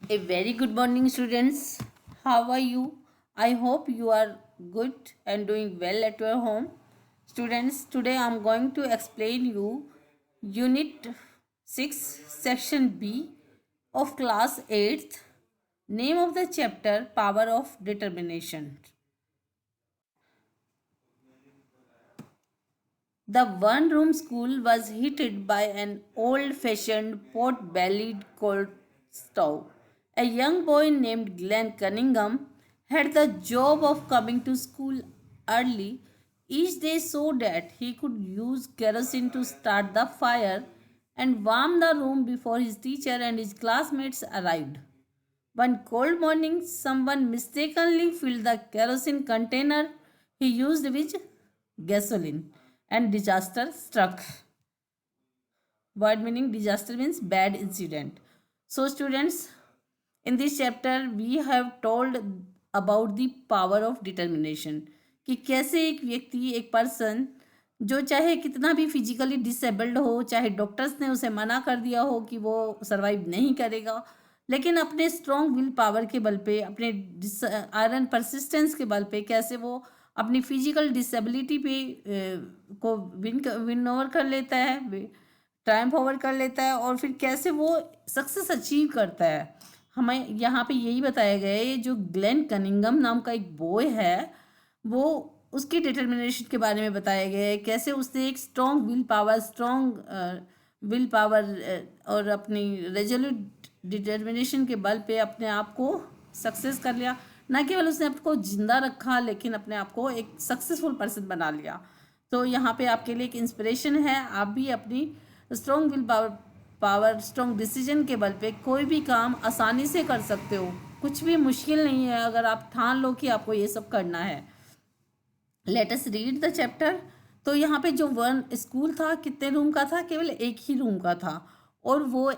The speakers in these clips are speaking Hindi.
A very good morning, students. How are you? I hope you are good and doing well at your home. Students, today I am going to explain you Unit 6, Section B of Class 8th. Name of the chapter Power of Determination. The one room school was heated by an old fashioned pot bellied coal stove. A young boy named Glenn Cunningham had the job of coming to school early each day so that he could use kerosene to start the fire and warm the room before his teacher and his classmates arrived. One cold morning, someone mistakenly filled the kerosene container he used with gasoline and disaster struck. Word meaning disaster means bad incident. So, students, in this chapter, we have told about the power of determination कि कैसे एक व्यक्ति एक पर्सन जो चाहे कितना भी फिजिकली डिसेबल्ड हो, चाहे डॉक्टर्स ने उसे मना कर दिया हो कि वो सर्वाइव नहीं करेगा, लेकिन अपने स्ट्रॉन्ग विल पावर के बल पे, अपने आयरन परसिस्टेंस के बल पे कैसे वो अपनी फिजिकल डिसेबिलिटी पे को विन ओवर कर लेता है, ट्रायम्फ ओवर कर लेता है और फिर कैसे वो सक्सेस अचीव करता है। हमें यहाँ पे यही बताया गया है, जो ग्लेन कनिंगम नाम का एक बॉय है, वो उसकी डिटर्मिनेशन के बारे में बताया गया है, कैसे उसने एक स्ट्रॉन्ग विल पावर और अपनी रेजोल्यूट डिटर्मिनेशन के बल पे अपने आप को सक्सेस कर लिया। न केवल उसने आपको जिंदा रखा, लेकिन अपने आप को एक सक्सेसफुल पर्सन बना लिया। तो यहाँ पे आपके लिए एक इंस्पिरेशन है, आप भी अपनी strong will power strong decision के बल पे कोई भी काम आसानी से कर सकते हो। कुछ भी मुश्किल नहीं है अगर आप ठान लो कि आपको ये सब करना है। Let us read the chapter. तो यहाँ पे जो वन स्कूल था, कितने रूम का था? केवल एक ही रूम का था, और वो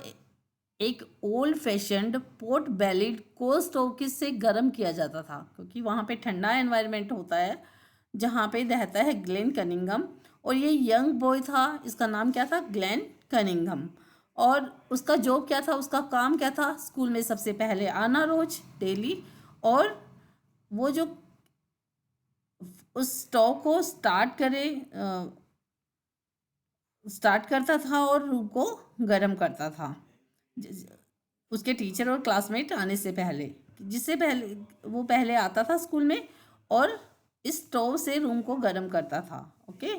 एक ओल्ड फैशन्ड पोर्ट बेलिड कोल स्टोव से गर्म किया जाता था, क्योंकि वहाँ पे ठंडा एनवायरनमेंट होता है जहाँ पे रहता है ग्लेन कनिंगम। और ये यंग बॉय था, इसका नाम क्या था? Glenn Cunningham. और उसका जॉब क्या था, उसका काम क्या था? स्कूल में सबसे पहले आना रोज डेली, और वो जो उस स्टोव को स्टार्ट करता था और रूम को गर्म करता था उसके टीचर और क्लासमेट आने से पहले, जिससे पहले वो पहले आता था स्कूल में और इस स्टोव से रूम को गर्म करता था। ओके।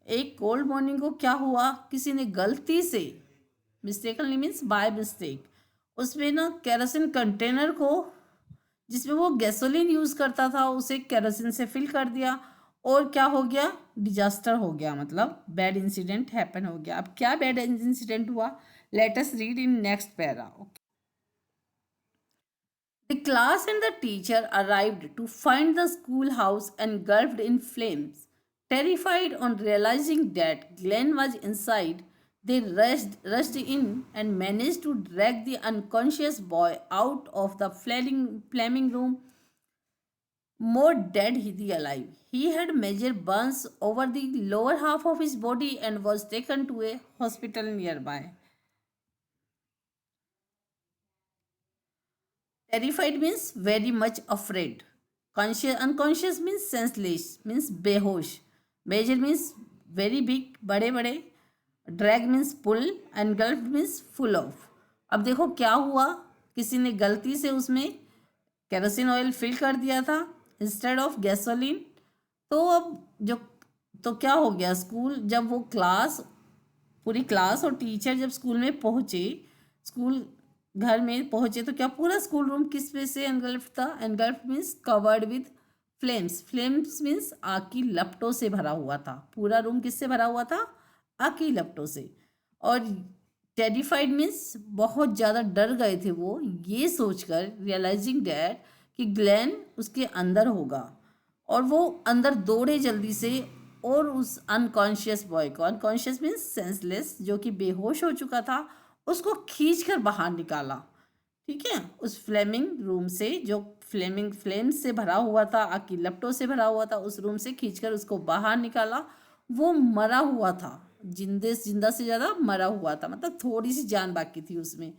एक कोल्ड मॉर्निंग को क्या हुआ, किसी ने गलती से, मिस्टेकनली मीन्स बाय मिस्टेक, उसमें ना केरोसिन कंटेनर को, जिसमें वो गैसोलीन यूज़ करता था, उसे केरोसिन से फिल कर दिया और क्या हो गया? डिजास्टर हो गया, मतलब बैड इंसिडेंट हैपन हो गया। अब क्या बैड इंसिडेंट हुआ? Let us read in next para. The class and the teacher arrived to find the schoolhouse engulfed in flames. Terrified on realizing that Glenn was inside, they rushed in and managed to drag the unconscious boy out of the flaming room, more dead than alive. He had major burns over the lower half of his body and was taken to a hospital nearby. Terrified means very much afraid. Unconscious means senseless, means behosh. Major means very big, बड़े बड़े. Drag means pull. Engulfed means full of. अब देखो क्या हुआ, किसी ने गलती से उसमें केरोसिन ऑयल फिल कर दिया था इंस्टेड ऑफ गैसोलीन। तो अब जो, तो क्या हो गया, स्कूल जब वो पूरी क्लास और टीचर जब स्कूल में पहुंचे, स्कूल घर में पहुंचे, तो क्या पूरा स्कूल रूम किस में से एनगल्फ था? Engulf means covered with flames. Flames means आग की लपटों से भरा हुआ था। पूरा रूम किससे भरा हुआ था? आग की लपटों से। और टेरिफाइड मीन्स बहुत ज़्यादा डर गए थे वो, ये सोचकर, रियलाइजिंग डैट कि ग्लेन उसके अंदर होगा, और वो अंदर दौड़े जल्दी से और उस अनकॉन्शियस बॉय को, अनकॉन्शियस मीन्स सेंसलेस, जो कि बेहोश हो चुका था, उसको खींच कर बाहर निकाला। ठीक है, उस फ्लेमिंग रूम से, जो फ्लेम्स से भरा हुआ था, आग की लपटों से भरा हुआ था, उस रूम से खींचकर उसको बाहर निकाला। वो मरा हुआ था, जिंदा से ज़्यादा मरा हुआ था, मतलब थोड़ी सी जान बाकी थी उसमें।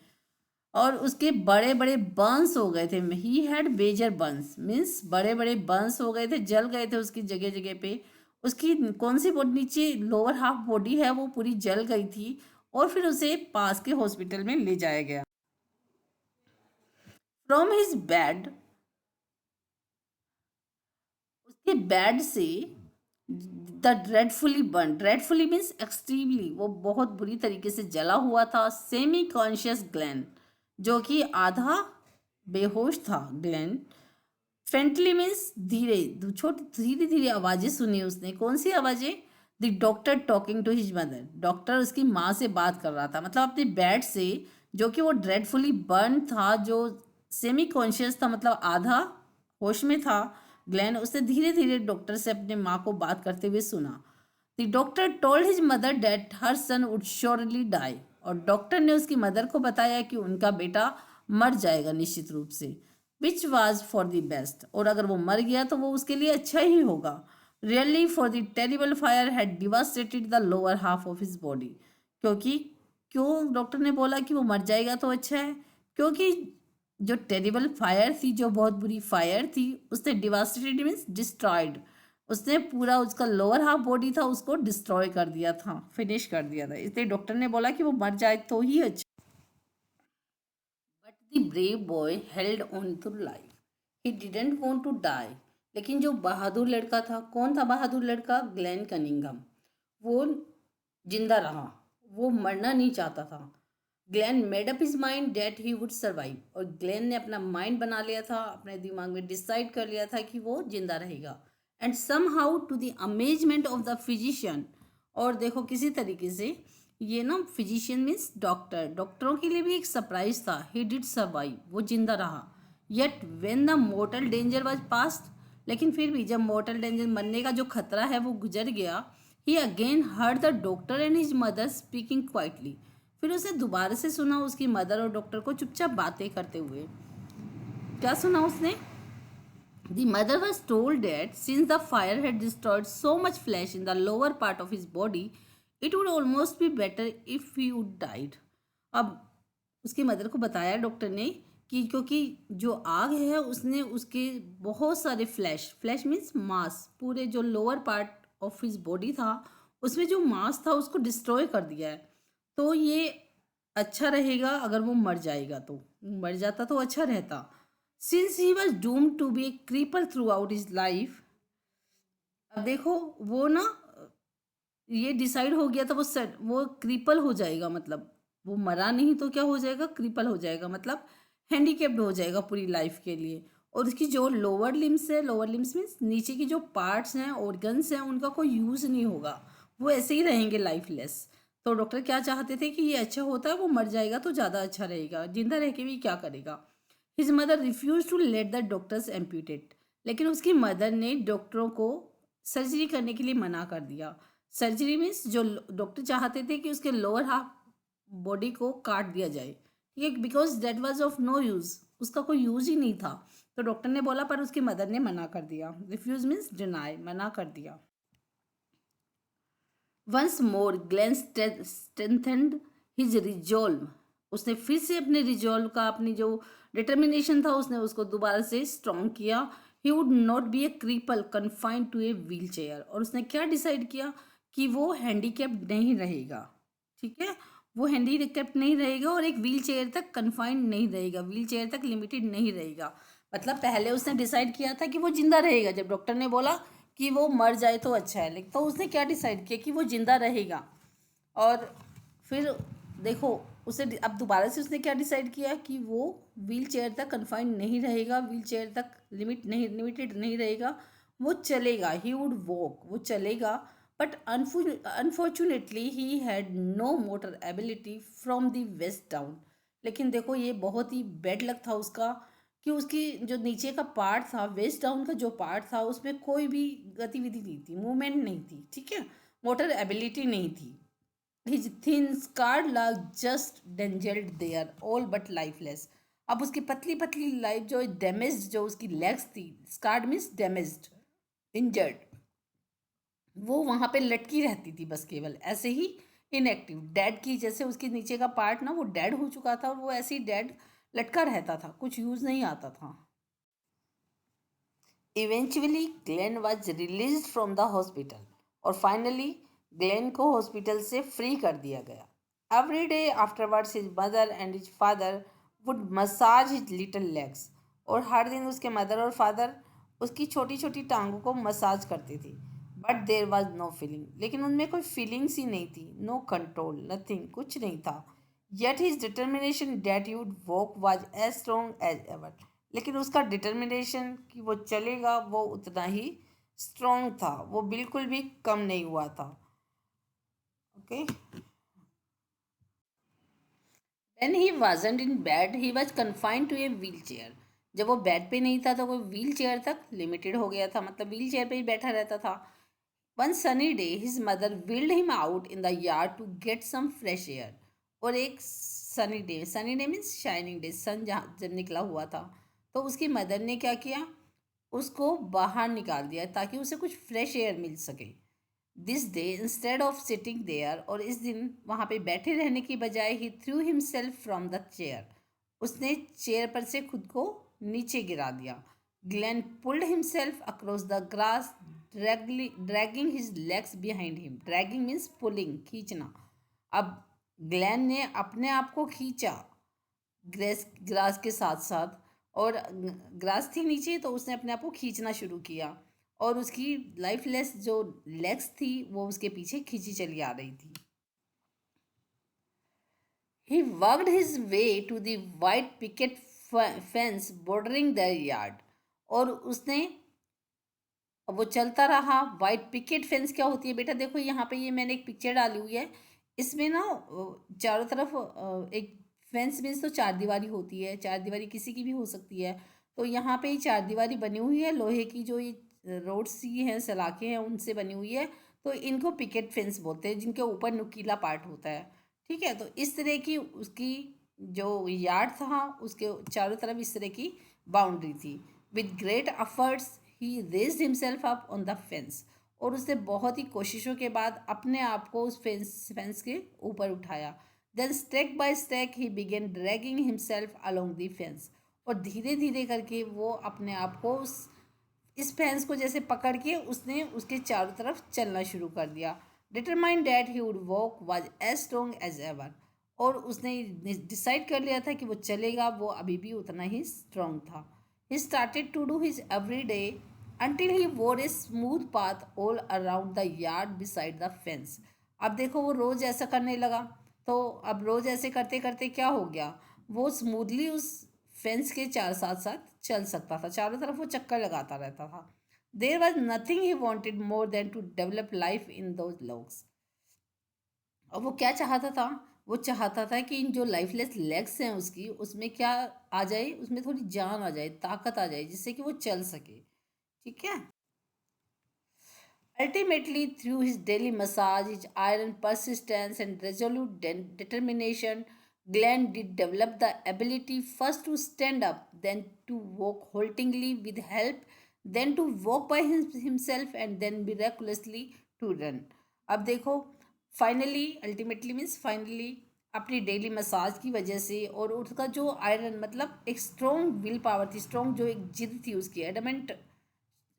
और उसके बड़े बड़े बर्न्स हो गए थे। He had major burns means बड़े बड़े बर्न्स हो गए थे, जल गए थे उसकी जगह जगह पे। उसकी कौन सी बॉडी, नीचे लोअर हाफ बॉडी है वो पूरी जल गई थी, और फिर उसे पास के हॉस्पिटल में ले जाया गया। फ्रॉम हिज बेड, उसके बेड से the dreadfully burn, dreadfully means extremely, वो बहुत बुरी तरीके से जला हुआ था, सेमी कॉन्शियस ग्लेन, जो कि आधा बेहोश था ग्लेन। फेंटली मीन्स धीरे, छोटी धीरे धीरे आवाज़ें सुनी उसने। कौन सी आवाज़ें? The doctor talking to his mother, doctor उसकी माँ से बात कर रहा था, मतलब अपने बेड से, जो कि वो ड्रेडफुली बर्न था, जो सेमी कॉन्शियस था, मतलब आधा होश में था ग्लेन। उसने धीरे धीरे डॉक्टर से अपने माँ को बात करते हुए सुना। The doctor told his mother that her son would surely die, और डॉक्टर ने उसकी मदर को बताया कि उनका बेटा मर जाएगा निश्चित रूप से। Which was for the best, और अगर वो मर गया तो वो उसके लिए अच्छा ही होगा। Really for the terrible fire had devastated the lower half of his body, क्योंकि क्यों डॉक्टर ने बोला कि वो मर जाएगा तो अच्छा है? क्योंकि जो टेरिबल फायर थी, जो बहुत बुरी फायर थी, उसने डिवास्टेटेड मीन्स डिस्ट्रॉयड, उसने पूरा उसका लोअर हाफ बॉडी था उसको डिस्ट्रॉय कर दिया था, फिनिश कर दिया था, इसलिए डॉक्टर ने बोला कि वो मर जाए तो ही अच्छा। But the brave boy held on to life, he didn't want to die. लेकिन जो बहादुर लड़का था, कौन था बहादुर लड़का? ग्लेन कनिंघम, वो जिंदा रहा, वो मरना नहीं चाहता था। Glenn made up his mind that he would survive, और ग्लेन ने अपना माइंड बना लिया था, अपने दिमाग में डिसाइड कर लिया था कि वो जिंदा रहेगा। And somehow to the amazement of the physician, और देखो किसी तरीके से ये ना, फिजिशियन मीन्स डॉक्टर, डॉक्टरों के लिए भी एक सरप्राइज था। ही डिड सर्वाइव, वो जिंदा रहा। Yet when the mortar danger was past, लेकिन फिर भी जब मोर्टल डेंजर, मरने का जो खतरा है वो गुजर गया, he again heard the doctor and his mother speaking quietly, फिर उसे दोबारा से सुना उसकी मदर और डॉक्टर को चुपचाप बातें करते हुए। क्या सुना उसने? The mother was told that since the fire had destroyed so much flesh in the lower part of his body, it would almost be better if he would died. अब उसकी मदर को बताया डॉक्टर ने कि क्योंकि जो आग है उसने उसके बहुत सारे फ्लैश, फ्लैश मीन्स मांस, पूरे जो lower part of his body था उसमें जो मांस था उसको डिस्ट्रॉय कर दिया है, तो ये अच्छा रहेगा अगर वो मर जाएगा, तो मर जाता तो अच्छा रहता। Since he was doomed to be a creeper throughout his life, अब देखो वो ना, ये डिसाइड हो गया था, वो सेट, वो क्रिपल हो जाएगा, मतलब वो मरा नहीं तो क्या हो जाएगा? क्रिपल हो जाएगा, मतलब हैंडीकेप्ड हो जाएगा पूरी लाइफ के लिए। और उसकी जो लोअर लिम्स है, लोअर लिम्स मीन्स नीचे की जो पार्ट्स हैं, ऑर्गन्स हैं, उनका कोई यूज़ नहीं होगा, वो ऐसे ही रहेंगे लाइफलेस। तो डॉक्टर क्या चाहते थे कि ये अच्छा होता है, वो मर जाएगा तो ज़्यादा अच्छा रहेगा, जिंदा रह के भी क्या करेगा। His mother refuse to let the doctors amputate, लेकिन उसकी मदर ने डॉक्टरों को सर्जरी करने के लिए मना कर दिया। सर्जरी मीन्स जो डॉक्टर चाहते थे कि उसके लोअर हाफ बॉडी को काट दिया जाए, ठीक है, because that was of no use, उसका कोई यूज़ ही नहीं था। तो डॉक्टर ने बोला, पर उसकी मदर ने मना कर दिया। रिफ्यूज मीन्स डिनाई, मना कर दिया। Once more Glenn strengthened his resolve, उसने फिर से अपने रिजॉल्व का, अपनी जो डिटर्मिनेशन था उसने उसको दोबारा से स्ट्रॉन्ग किया। He would not be a cripple confined to a wheel chair, और उसने क्या डिसाइड किया कि वो हैंडीकेप्ड नहीं रहेगा, ठीक है, वो हैंडीकेप्ड नहीं रहेगा और एक व्हील चेयर तक कन्फाइंड नहीं रहेगा, व्हील चेयर तक लिमिटेड नहीं रहेगा। मतलब पहले उसने डिसाइड किया था कि वो जिंदा रहेगा, जब डॉक्टर ने बोला कि वो मर जाए तो अच्छा है, लेकिन तो उसने क्या डिसाइड किया कि वो जिंदा रहेगा। और फिर देखो उसे अब दोबारा से उसने क्या डिसाइड किया कि वो व्हील चेयर तक कन्फाइंड नहीं रहेगा, व्हील चेयर तक लिमिटेड नहीं रहेगा, वो चलेगा, ही वुड वॉक, वो चलेगा। But unfortunately he had no motor ability from the waist down, लेकिन देखो ये बहुत ही बैड लक था उसका कि उसकी जो नीचे का पार्ट था, वेस्ट डाउन का जो पार्ट था, उसमें कोई भी गतिविधि नहीं थी, मूवमेंट नहीं थी, ठीक है, मोटर एबिलिटी नहीं थी। His thin scarred leg just dangled there all but lifeless, अब उसकी पतली पतली लाइफ जो डैमेज, जो उसकी लेग्स थी, स्कार्ड मीन्स डैमेज्ड, इंजर्ड, वो वहाँ पे लटकी रहती थी बस, केवल ऐसे ही इनएक्टिव, डेड की जैसे उसके नीचे का पार्ट ना वो डेड हो चुका था, और वो ऐसे ही डेड लटका रहता था, कुछ यूज़ नहीं आता था। Eventually Glenn was release from the hospital, और फाइनली ग्लेन को हॉस्पिटल से फ्री कर दिया गया। Every day afterwards his mother and his father would massage his little legs, और हर दिन उसके मदर और फादर उसकी छोटी छोटी टांगों को मसाज करती थी। But there was no feeling, लेकिन उनमें कोई फीलिंग्स ही नहीं थी, नो कंट्रोल, नथिंग, कुछ नहीं था। Yet his determination that he would walk was as strong as ever, लेकिन उसका डिटर्मिनेशन कि वो चलेगा वो उतना ही स्ट्रॉन्ग था, वो बिल्कुल भी कम नहीं हुआ था। Okay, when he wasn't in bed he was confined to a wheel chair. जब वो बेड पे नहीं था तो वो व्हील चेयर तक लिमिटेड हो गया था, मतलब व्हील चेयर पे ही बैठा रहता था। One sunny day his mother wheeled him out in the yard to get some fresh air. और एक sunny day means shining day, sun जहाँ जब निकला हुआ था, तो उसकी मदर ने क्या किया, उसको बाहर निकाल दिया ताकि उसे कुछ फ्रेश एयर मिल सके। This day instead of sitting there, और इस दिन वहाँ पे बैठे रहने की बजाय he threw himself from the chair, उसने चेयर पर से खुद को नीचे गिरा दिया। Glenn pulled himself across the grass, dragging his legs behind him. Dragging means pulling, खींचना। अब ग्लेन ने अपने आप को खींचा ग्रास के साथ साथ, और ग्रास थी नीचे तो उसने अपने आप को खींचना शुरू किया, और उसकी लाइफलेस जो लेग्स थी वो उसके पीछे खींची चली आ रही थी। He worked his way to the white picket fence bordering the yard, और उसने, वो चलता रहा। वाइट पिकेट फेंस क्या होती है बेटा, देखो यहाँ पे ये मैंने एक पिक्चर डाली हुई है, इसमें ना चारों तरफ एक फेंस मीन्स तो चार दीवारी होती है, चार दीवारी किसी की भी हो सकती है। तो यहाँ पे ये चार दीवारी बनी हुई है, लोहे की जो ये रोड सी हैं, सलाखें हैं, उनसे बनी हुई है। तो इनको पिकेट फेंस बोलते हैं, जिनके ऊपर नुकीला पार्ट होता है। ठीक है, तो इस तरह की उसकी जो यार्ड था उसके चारों तरफ इस तरह की बाउंड्री थी। With great efforts he raised himself up on the fence, और उसने बहुत ही कोशिशों के बाद अपने आप को उस फेंस के ऊपर उठाया। Then stake by stake he began dragging himself along the fence, और धीरे धीरे करके वो अपने आप को उस इस फेंस को जैसे पकड़ के उसने उसके चारों तरफ चलना शुरू कर दिया। Determined that he would walk was as strong as ever, और उसने डिसाइड कर लिया था कि वो चलेगा, वो अभी भी उतना ही स्ट्रॉन्ग था। He started to do his every day until he wore a smooth path all around the yard beside the fence। अब देखो वो रोज ऐसा करने लगा, तो अब रोज ऐसे करते करते क्या हो गया, वो स्मूथली उस फेंस के चार साथ साथ चल सकता था, चारों तरफ वो चक्कर लगाता रहता था। There was nothing he wanted more than to develop life in those legs. और वो क्या चाहता था, वो चाहता था कि इन जो लाइफलेस लेग्स हैं उसकी, उसमें क्या आ जाए, उसमें थोड़ी जान आ जाए, ताकत आ जाए, जिससे कि वो चल सके। ठीक है। Ultimately, through his daily massage, his iron persistence, and resolute determination, Glenn did develop the ability first to stand up, then to walk haltingly with help, then to walk by himself, and then miraculously to run। अब देखो, फाइनली, अल्टीमेटली मीन्स फाइनली, अपनी डेली मसाज की वजह से और उसका जो आयरन मतलब एक स्ट्रॉन्ग विल पावर थी, स्ट्रॉन्ग जो एक जिद थी उसकी, एडमेंट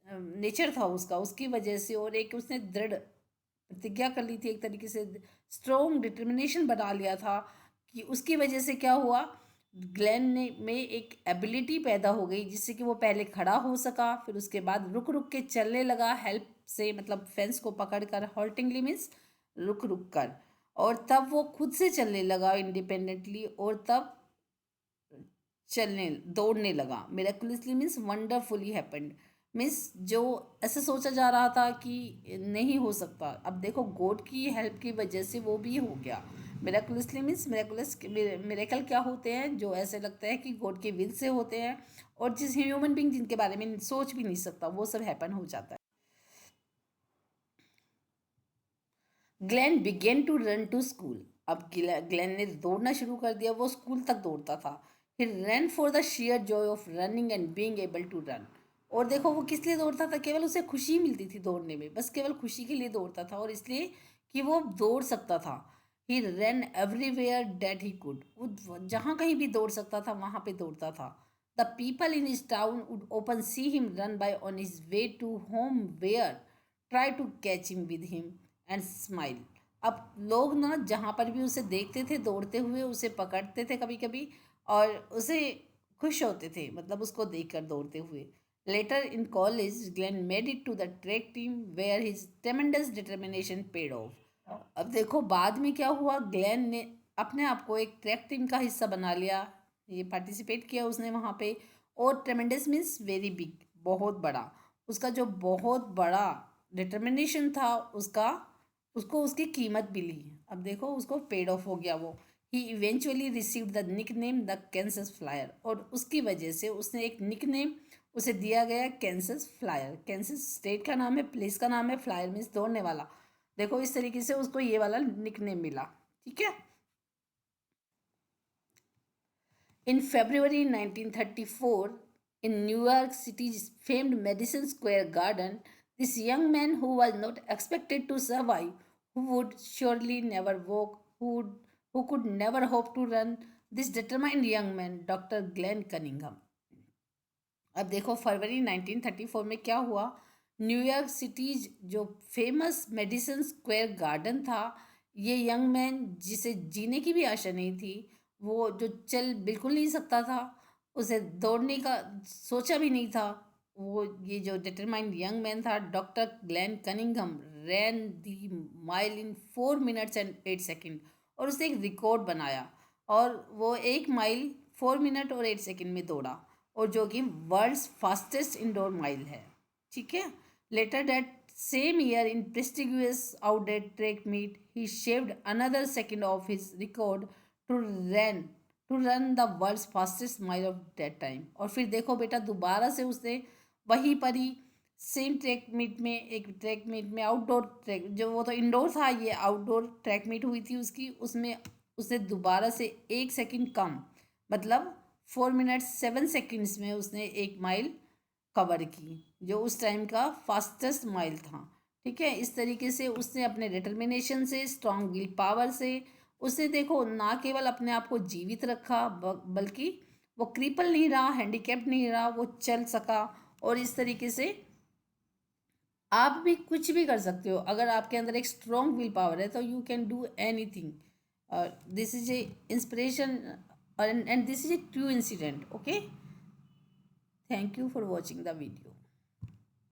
नेचर था उसका, उसकी वजह से, और एक उसने दृढ़ प्रतिज्ञा कर ली थी, एक तरीके से स्ट्रॉन्ग डिटर्मिनेशन बना लिया था, कि उसकी वजह से क्या हुआ, ग्लेन ने में एक एबिलिटी पैदा हो गई, जिससे कि वो पहले खड़ा हो सका, फिर उसके बाद रुक रुक के चलने लगा हेल्प से, मतलब फेंस को पकड़ कर, हॉल्टिंगली मीन्स रुक रुक कर, और तब वो खुद से चलने लगा इंडिपेंडेंटली, और तब चलने दौड़ने लगा। मिरेकुलसली मीन्स वंडरफुली हैपेंड, मीन्स जो ऐसे सोचा जा रहा था कि नहीं हो सकता, अब देखो गॉड की हेल्प की वजह से वो भी हो गया। मिरेकुलसली मीन्स मिरेकुलस, मिरेकल क्या होते हैं, जो ऐसे लगता है कि गॉड के विल से होते हैं, और जिस ह्यूमन बींग जिनके बारे में सोच भी नहीं सकता, वो सब हैपन हो जाता है। Glenn began to run to school. अब ग्लेन ने दौड़ना शुरू कर दिया, वो स्कूल तक दौड़ता था। He ran for the sheer joy of running and being able to run. और देखो वो किस लिए दौड़ता था, केवल उसे खुशी मिलती थी दौड़ने में, बस केवल खुशी के लिए दौड़ता था, और इसलिए कि वो दौड़ सकता था। He ran everywhere that he could, वो जहाँ कहीं भी दौड़ सकता था वहाँ पे दौड़ता था. The people in his town would often see him run by on his way to home where try to catch him with him and smile. अब लोग ना जहाँ पर भी उसे देखते थे दौड़ते हुए उसे पकड़ते थे कभी कभी, और उसे खुश होते थे, मतलब उसको देखकर दौड़ते हुए. Later in college Glenn made it to the track team where his tremendous determination paid off. अब देखो बाद में क्या हुआ, ग्लेन ने अपने आप को एक ट्रैक टीम का हिस्सा बना लिया, ये पार्टिसिपेट किया उसने वहाँ पे. और ट्रेमेंडस मीन्स वेरी बिग, बहुत बड़ा. उसका जो बहुत बड़ा डिटर्मिनेशन था उसका, उसको उसकी कीमत मिली. अब देखो उसको पेड ऑफ हो गया वो. He eventually received the nickname the Kansas Flyer, और उसकी वजह से उसने एक निक नेम उसे दिया गया, कैंसस फ्लायर. कैंसस स्टेट का नाम है, प्लेस का नाम है, फ्लायर मीन्स दौड़ने वाला. देखो इस तरीके से उसको ये वाला निक नेम मिला. ठीक है. In February 1934, in New York City's famed Madison Square Garden, this young man who was not expected to survive, who would surely never walk, who could never hope to run, this determined young man, Dr. Glenn Cunningham. अब देखो फरवरी 1934 में क्या हुआ. न्यूयॉर्क सिटी जो फेमस मेडिसन स्क्वायर गार्डन था, ये यंग मैन जिसे जीने की भी आशा नहीं थी, वो जो चल बिल्कुल नहीं सकता था, उसे दौड़ने का सोचा भी नहीं था, वो ये जो डिटरमाइंड यंग मैन था doctor Glenn Cunningham ran the mile in 4 minutes and 8 seconds, और उसने एक रिकॉर्ड बनाया. और वो 1 माइल 4 मिनट और 8 सेकंड में दौड़ा, और जो कि वर्ल्ड्स फास्टेस्ट इंडोर माइल है. ठीक है. Later that same year in prestigious outdoor track meet he shaved another second off his record to run to run the world's fastest mile of that time. और फिर देखो बेटा दोबारा से उसने वहीं पर ही सेम ट्रैक मीट में, एक ट्रैक मीट में आउटडोर ट्रैक, जो वो तो इंडोर था, ये आउटडोर ट्रैक मीट हुई थी उसकी, उसमें उसने दोबारा से 1 सेकंड कम, मतलब 4 minutes 7 seconds में उसने 1 माइल कवर की, जो उस टाइम का फास्टेस्ट माइल था. ठीक है. इस तरीके से उसने अपने डिटर्मिनेशन से, स्ट्रांग विल पावर से, उसने देखो ना केवल अपने आप को जीवित रखा, बल्कि वो क्रिपल नहीं रहा, हैंडीकैप्ड नहीं रहा, वो चल सका. और इस तरीके से आप भी कुछ भी कर सकते हो, अगर आपके अंदर एक स्ट्रॉन्ग विल पावर है तो you can do any thing. This is a inspiration and this is a true incident. Okay, thank you for watching the video.